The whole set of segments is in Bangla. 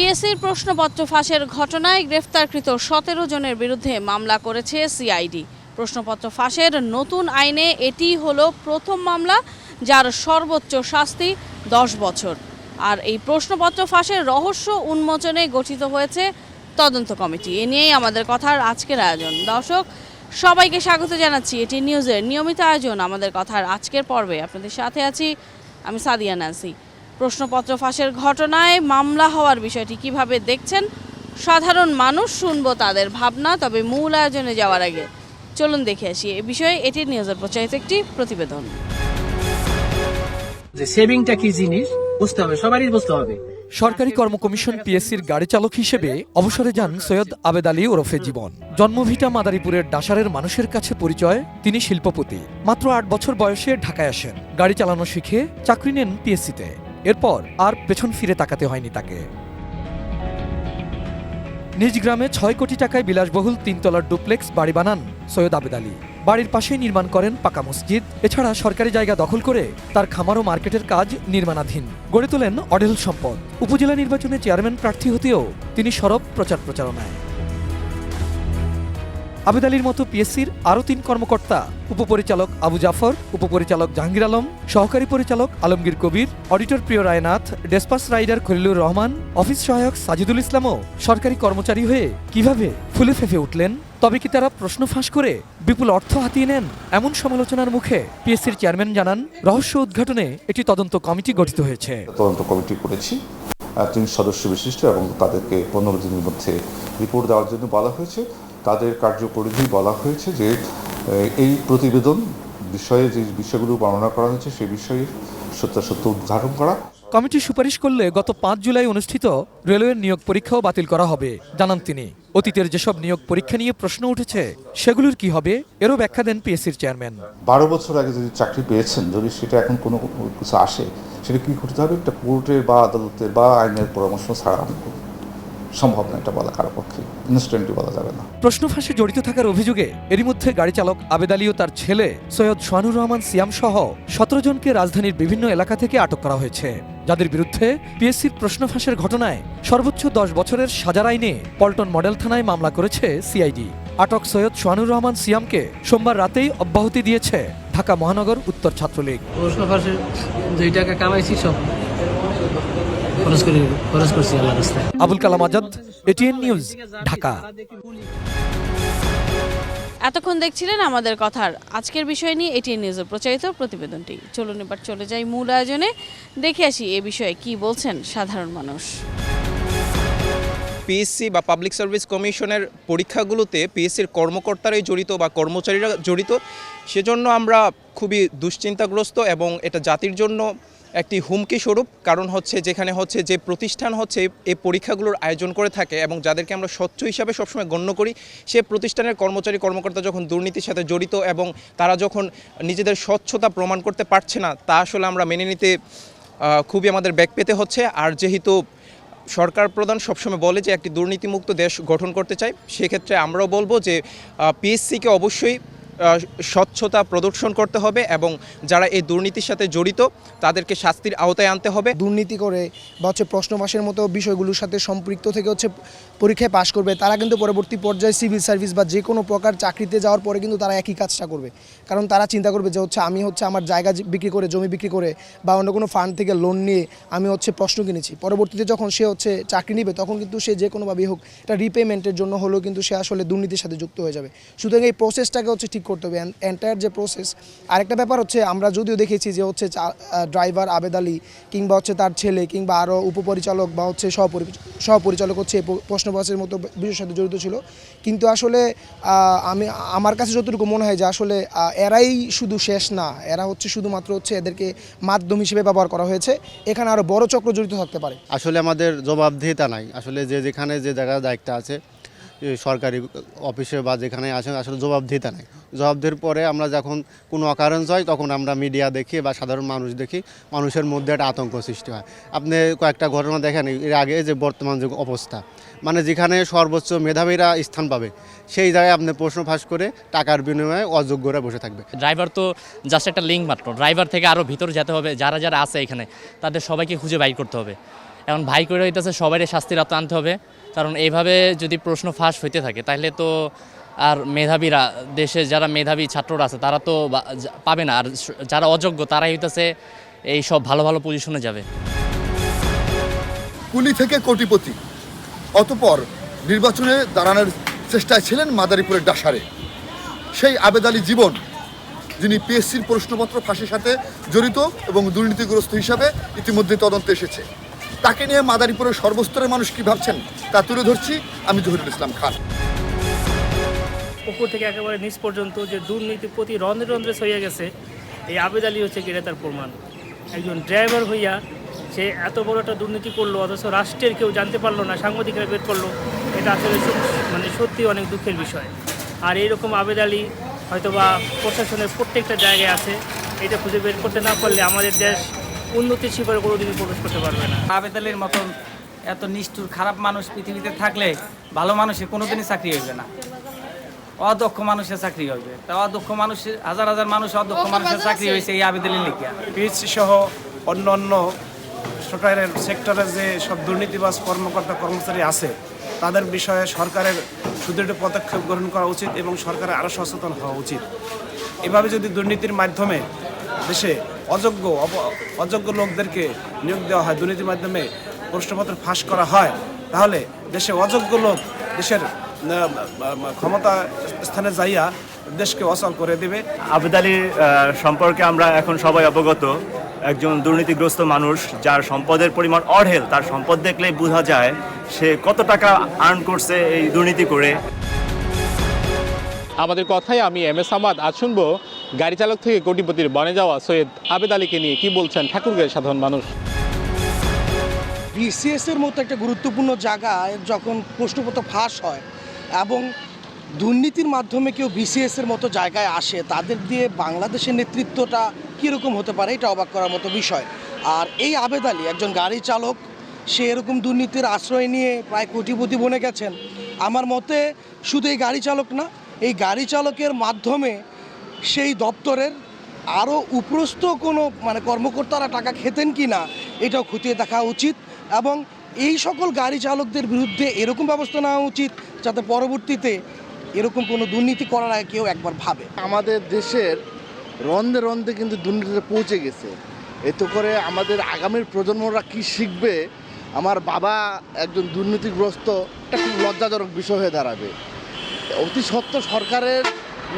পিএসসির প্রশ্নপত্র ফাঁসের ঘটনায় গ্রেফতারকৃত ১৭ জনের বিরুদ্ধে মামলা করেছে সিআইডি। প্রশ্নপত্র ফাঁসের নতুন আইনে এটি হলো প্রথম মামলা, যার সর্বোচ্চ শাস্তি ১০ বছর। আর এই প্রশ্নপত্র ফাঁসের রহস্য উন্মোচনে গঠিত হয়েছে তদন্ত কমিটি। এ নিয়েই আমাদের কথার আজকের আয়োজন। দর্শক, সবাইকে স্বাগত জানাচ্ছি এটি নিউজের নিয়মিত আয়োজন আমাদের কথার আজকের পর্বে। আপনাদের সাথে আছি আমি সাদিয়া নাসি। প্রশ্নপত্র ফাঁসের ঘটনায় মামলা হওয়ার বিষয়টি কিভাবে দেখছেন সাধারণ মানুষ, শুনবো তাদের ভাবনা। তবে মূল আয়োজনে যাওয়ার আগে চলুন দেখে আসি এ বিষয়ে এটি নিউজের প্রচারিত একটি প্রতিবেদন। যে সেভিংটা কি জিনিস বুঝতে হবে, সবারই বুঝতে হবে। সরকারি কর্ম কমিশন পিএসসির গাড়ি চালক হিসেবে অবসরে যান সৈয়দ আবেদ আলী ওরফে জীবন। জন্মভিটা মাদারীপুরের ডাসারের মানুষের কাছে পরিচয়, তিনি শিল্পপতি। মাত্র ৮ বছর বয়সে ঢাকায় আসেন, গাড়ি চালানো শিখে চাকরি নেন পিএসসিতে। এরপর আর পেছন ফিরে তাকাতে হয়নি তাকে। নিজ গ্রামে ৬ কোটি টাকায় বিলাসবহুল ৩ তলার ডুপ্লেক্স বাড়ি বানান সৈয়দ আবেদ আলী। বাড়ির পাশেই নির্মাণ করেন পাকা মসজিদ। এছাড়া সরকারি জায়গা দখল করে তার খামার ও মার্কেটের কাজ নির্মাণাধীন। গড়ে তোলেন অঢেল সম্পদ। উপজেলা নির্বাচনে চেয়ারম্যান প্রার্থী হতেও তিনি সরব প্রচারণায়। আবেদ আলীর মতো পিএসসির আরও ৩ কর্মকর্তা, উপপরিচালক আবু জাফর, উপপরিচালক জাহাঙ্গীর আলম, সহকারী পরিচালক Alamgir Kabir, auditor Priyo Raynath, despatch rider Khalilur Rahman, office সহায়ক সাজিদুল ইসলামও সরকারি কর্মচারী হয়ে কিভাবে ফুলে ফেঁপে উঠলেন? তবে কি তারা প্রশ্ন ফাঁস করে বিপুল অর্থ হাতিয়ে নেন? এমন সমালোচনার মুখে পিএসসির চেয়ারম্যান জানান, রহস্য উদ্ঘাটনে একটি তদন্ত কমিটি গঠিত হয়েছে। তদন্ত কমিটি করেছি ৩ সদস্য বিশিষ্ট, এবং তাদেরকে ১৫ দিনের মধ্যে রিপোর্ট দেওয়ার জন্য বলা হয়েছে। তাদের কার্যপরিধি বলা হয়েছে যে এই প্রতিবেদন বিষয়ে যে বিষয়গুলো বর্ণনা করা হয়েছে সেই বিষয়ে সত্যাসত্য উদ্ঘাটন করা। কমিটি সুপারিশ করলে গত ৫ জুলাই অনুষ্ঠিত রেলওয়ের নিয়োগ পরীক্ষাও বাতিল করা হবে জানান তিনি। অতীতের যেসব নিয়োগ পরীক্ষা নিয়ে প্রশ্ন উঠেছে সেগুলোর কি হবে, এরও ব্যাখ্যা দেন পিএসসির চেয়ারম্যান। ১২ বছর আগে যদি চাকরি পেয়েছেন, যদি সেটা এখন কোনো কিছু আসে, সেটা কি করতে হবে? একটা কোর্টের বা আদালতের বা আইনের পরামর্শ ছাড়া সম্ভব না, এটা বলা কারো পক্ষে ইনস্ট্যান্টলি বলা যাবে না। প্রশ্ন ফাঁসে জড়িত থাকার অভিযোগে এরই মধ্যে গাড়ি চালক আবেদ আলী ও তার ছেলে সৈয়দ সোহানুর রহমান সিয়াম সহ ১৭ জনকে রাজধানীর বিভিন্ন এলাকা থেকে আটক করা হয়েছে, যাদের বিরুদ্ধে পিএসসির প্রশ্ন ফাঁসের ঘটনায় সর্বোচ্চ ১০ বছরের সাজার আইনে পল্টন মডেল থানায় মামলা করেছে সিআইডি। আটক সৈয়দ সোহানুর রহমান সিয়ামকে সোমবার রাতেই অব্যাহতি দিয়েছে ঢাকা মহানগর উত্তর ছাত্রলীগ। প্রশ্ন ফাঁসে যেই টাকা কামাইছি সব খরচ করছি আল্লাহর রাস্তায়। Abul Kalam Azad, ATN news, Dhaka. এতক্ষণ দেখছিলেন আমাদের কথার আজকের বিষয় নিয়ে এটিএন নিউজের প্রচারিত প্রতিবেদনটি। চলুন এবার চলে যাই মূল আয়োজনে, দেখে আসি এ বিষয়ে কি বলছেন সাধারণ মানুষ। পিএসসি বা পাবলিক সার্ভিস কমিশনের পরীক্ষাগুলোতে পিএসসির কর্মকর্তারাই জড়িত বা কর্মচারীরা জড়িত, সেজন্য আমরা খুবই দুশ্চিন্তাগ্রস্ত এবং এটা জাতির জন্য একটি হুমকি স্বরূপ। কারণ হচ্ছে যেখানে হচ্ছে যে প্রতিষ্ঠান হচ্ছে এই পরীক্ষাগুলোর আয়োজন করে থাকে এবং যাদেরকে আমরা স্বচ্ছ হিসাবে সবসময় গণ্য করি, সে প্রতিষ্ঠানের কর্মচারী কর্মকর্তা যখন দুর্নীতির সাথে জড়িত এবং তারা যখন নিজেদের স্বচ্ছতা প্রমাণ করতে পারছে না, তা আসলে আমরা মেনে নিতে খুবই আমাদের ব্যাক পেতে হচ্ছে। আর যেহেতু সরকার প্রধান সবসময় বলে যে একটি দুর্নীতিমুক্ত দেশ গঠন করতে চাই, সেক্ষেত্রে আমরাও বলবো যে পিএসসিকে অবশ্যই স্বচ্ছতা প্রদর্শন করতে হবে এবং যারা এই দুর্নীতির সাথে জড়িত তাদেরকে শাস্তির আওতায় আনতে হবে। দুর্নীতি করে বা প্রশ্ন ফাঁসের মতো বিষয়গুলোর সাথে সম্পৃক্ত থেকে পরীক্ষায় পাশ করবে, তারা কিন্তু পরবর্তী পর্যায়ে সিভিল সার্ভিস বা যে কোনো প্রকার চাকরিতে যাওয়ার পরে কিন্তু তারা একই কাজটা করবে। কারণ তারা চিন্তা করবে যে আমি আমার জায়গা বিক্রি করে, জমি বিক্রি করে বা অন্য কোনো ফান্ড থেকে লোন নিয়ে আমি প্রশ্ন কিনেছি। পরবর্তীতে যখন সে চাকরি নেবে, তখন কিন্তু সে যে কোনোভাবেই হোক এটা রিপেমেন্টের জন্য হলেও কিন্তু সে আসলে দুর্নীতির সাথে যুক্ত হয়ে যাবে। সুতরাং এই প্রসেসটাকে ঠিক করতে হবে, এন্টায়ার যে প্রসেস। আরেকটা ব্যাপার আমরা যদিও দেখেছি যে ড্রাইভার আবেদ আলী কিংবা তার ছেলে কিংবা আরও উপপরিচালক বা সহপরিচালক প্রশ্ন ফাঁসের মতো বিষয়ের সাথে জড়িত ছিল, কিন্তু আসলে আমার কাছে যতটুকু মনে হয় যে আসলে এরাই শুধু শেষ না, এরা শুধুমাত্র এদেরকে মাধ্যম হিসেবে ব্যবহার করা হয়েছে। এখানে আরও বড় চক্র জড়িত থাকতে পারে। আসলে আমাদের জবাবদিহিতা নাই, আসলে যেখানে যে জায়গায় দায়িত্ব আছে সরকারি অফিসে বা যেখানে আসেন, আসলে জবাবদিহিতা নাই। জবাবদিহির পরে আমরা যখন কোনো অকারেন্স হয় তখন আমরা মিডিয়া দেখি বা সাধারণ মানুষ দেখি, মানুষের মধ্যে একটা আতঙ্ক সৃষ্টি হয়। আপনি কয়েকটা ঘটনা দেখেন এর আগে যে বর্তমান যে অবস্থা, মানে যেখানে সর্বোচ্চ মেধাবীরা স্থান পাবে সেই জায়গায় আপনি প্রশ্ন ফাঁস করে টাকার বিনিময়ে অযোগ্যরা বসে থাকবে। ড্রাইভার তো জাস্ট একটা লিঙ্ক মাত্র, ড্রাইভার থেকে আরও ভিতরে যেতে হবে, যারা যারা আছে এখানে তাদের সবাইকে খুঁজে বাইর করতে হবে এখন ভাই করে হইতেছে সবারই শাস্তির আওতায় আনতে হবে, কারণ এইভাবে যদি প্রশ্ন ফাঁস হইতে থাকে তাহলে তো আর মেধাবীরা, দেশে যারা মেধাবী ছাত্ররা আছে তারা তো পাবে না, আর যারা অযোগ্য তারাই হইতেছে এই সব ভালো ভালো পজিশনে যাবে। কুলি থেকে কোটিপতি, অতঃপর নির্বাচনে দাঁড়ানোর চেষ্টায় ছিলেন মাদারীপুরের ডাসারে সেই আবেদ আলী জীবন, যিনি পিএসসির প্রশ্নপত্র ফাঁসের সাথে জড়িত এবং দুর্নীতিগ্রস্ত হিসাবে ইতিমধ্যে তদন্তে এসেছে। তাকে নিয়ে মাদারীপুরের সর্বস্তরের মানুষ কী ভাবছেন তা তুলে ধরছি আমি জহিরুল ইসলাম খান। উপর থেকে একেবারে নিচ পর্যন্ত যে দুর্নীতি প্রতি রন্ধ্রে রন্ধ্রে ছড়িয়ে গেছে, এই আবেদ আলী হচ্ছে কি তার প্রমাণ। একজন ড্রাইভার হইয়া সে এত বড় একটা দুর্নীতি করলো, অথচ রাষ্ট্রের কেউ জানতে পারলো না, সাংবাদিকরা বের করলো। এটা আসলে মানে সত্যি অনেক দুঃখের বিষয়। আর এইরকম আবেদ আলী হয়তোবা প্রশাসনের প্রত্যেকটা জায়গায় আছে, এটা খুঁজে বের করতে না পারলে আমাদের দেশ উন্নতির শিখরে কোনোদিনই প্রবেশ করতে পারবে না। আবেদ আলীর মতন এত নিষ্ঠুর খারাপ মানুষ পৃথিবীতে থাকলে ভালো মানুষের কোনোদিনই চাকরি হইবে না, অদক্ষ মানুষের চাকরি হবে। তা অদক্ষ মানুষের হাজার হাজার মানুষ অদক্ষ মানুষের চাকরি হয়েছে এই আবেদ আলীর লিখিয়া। পিএসসি সহ অন্য অন্য সরকারের সেক্টরে যে সব দুর্নীতিবাজ কর্মকর্তা কর্মচারী আছে তাদের বিষয়ে সরকারের সুদৃঢ় পদক্ষেপ গ্রহণ করা উচিত এবং সরকারের আরও সচেতন হওয়া উচিত। এভাবে যদি দুর্নীতির মাধ্যমে দেশে অযোগ্য লোকদেরকে নিয়োগ দেওয়া হয়, দুর্নীতির মাধ্যমে প্রশ্নপত্র ফাঁস করা হয়, তাহলে দেশে অযোগ্য লোক দেশের ক্ষমতা স্থানে যাইয়া দেশকে অচল করে দেবে। আবেদ আলী সম্পর্কে আমরা এখন সবাই অবগত, একজন দুর্নীতিগ্রস্ত মানুষ যার সম্পদের পরিমাণ অঢেল। তার সম্পদ দেখলেই বোঝা যায় সে কত টাকা আর্ন করছে এই দুর্নীতি করে। আমাদের কথায় আমি MS আহমদ। আজ শুনবো গাড়ি চালক থেকে কোটিপতির বনে যাওয়া সৈয়দ আবেদ আলীকে নিয়ে কি বলছেন ঠাকুরগাঁওয়ের সাধারণ মানুষ। বিসিএস এর মতো একটা গুরুত্বপূর্ণ জায়গায় যখন প্রশ্নপত্র ফাঁস হয় এবং দুর্নীতির মাধ্যমে কেউ বিসিএস এর মতো জায়গায় আসে, তাদের দিয়ে বাংলাদেশের নেতৃত্বটা কীরকম হতে পারে এটা অবাক করার মতো বিষয়। আর এই আবেদ আলী একজন গাড়ি চালক, সে এরকম দুর্নীতির আশ্রয় নিয়ে প্রায় কোটিপতি বনে গেছেন। আমার মতে শুধু এই গাড়ি চালক না, এই গাড়ি চালকের মাধ্যমে সেই দপ্তরের আরও উপরস্থ কোনো কর্মকর্তারা টাকা খেতেন কি না এটাও খতিয়ে দেখা উচিত এবং এই সকল গাড়ি চালকদের বিরুদ্ধে এরকম ব্যবস্থা নেওয়া উচিত যাতে পরবর্তীতে এরকম কোনো দুর্নীতি করার আগে কেউ একবার ভাবে। আমাদের দেশের রন্ধে রন্ধে কিন্তু দুর্নীতিতে পৌঁছে গেছে। এতে করে আমাদের আগামীর প্রজন্মরা কি শিখবে? আমার বাবা একজন দুর্নীতিগ্রস্ত, একটা খুব লজ্জাজনক বিষয় হয়ে দাঁড়াবে। অতি সত্ত্বর সরকারের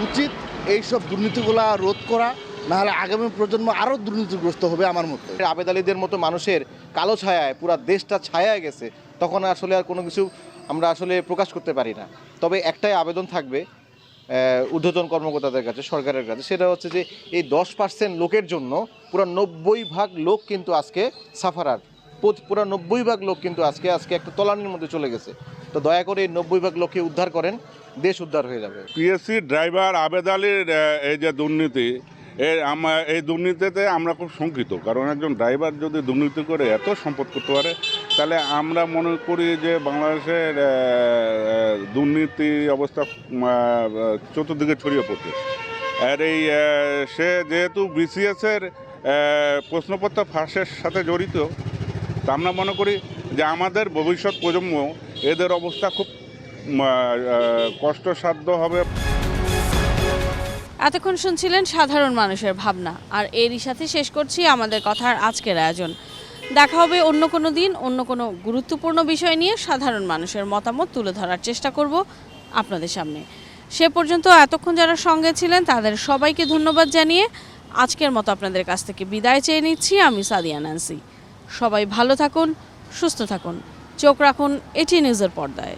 উচিত এইসব দুর্নীতিগুলা রোধ করা, নাহলে আগামী প্রজন্ম আরও দুর্নীতিগ্রস্ত হবে আমার মতে। আবেদ আলীদের মতো মানুষের কালো ছায়ায় পুরো দেশটা ছায়ায় গেছে, তখন আসলে আর কোনো কিছু আমরা আসলে প্রকাশ করতে পারি না। তবে একটাই আবেদন থাকবে ঊর্ধ্বতন কর্মকর্তাদের কাছে, সরকারের কাছে, সেটা হচ্ছে যে এই 10% লোকের জন্য পুরো 90% লোক কিন্তু আজকে সাফারার, পুরো 90% লোক কিন্তু আজকে একটা তলানির মধ্যে চলে গেছে। তো দয়া করে এই 90% লোককে উদ্ধার করেন, দেশ উদ্ধার হয়ে যাবে। পিএসসি ড্রাইভার আবেদ আলীর এই যে দুর্নীতি, এই দুর্নীতিতে আমরা খুব শঙ্কিত। কারণ একজন ড্রাইভার যদি দুর্নীতি করে এত সম্পদ করতে পারে, তাহলে আমরা মনে করি যে বাংলাদেশের দুর্নীতি অবস্থা চতুর্দিকে ছড়িয়ে পড়ছে। আর এই সে যেহেতু বিসিএসের প্রশ্নপত্র ফাঁসের সাথে জড়িত, তা আমরা মনে করি যে আমাদের ভবিষ্যৎ প্রজন্ম এদের অবস্থা খুব কষ্টসাধ্য হবে। এতক্ষণ শুনছিলেন সাধারণ মানুষের ভাবনা, আর এরই সাথে শেষ করছি আমাদের কথার আজকের আয়োজন। দেখা হবে অন্য কোনো দিন অন্য কোনো গুরুত্বপূর্ণ বিষয় নিয়ে। সাধারণ মানুষের মতামত তুলে ধরার চেষ্টা করব আপনাদের সামনে। সে পর্যন্ত এতক্ষণ যারা সঙ্গে ছিলেন তাদের সবাইকে ধন্যবাদ জানিয়ে আজকের মতো আপনাদের কাছ থেকে বিদায় চেয়ে নিচ্ছি। আমি সাদিয়া ন্যান্সি। সবাই ভালো থাকুন, সুস্থ থাকুন, চোখ রাখুন এটি নিউজের পর্দায়।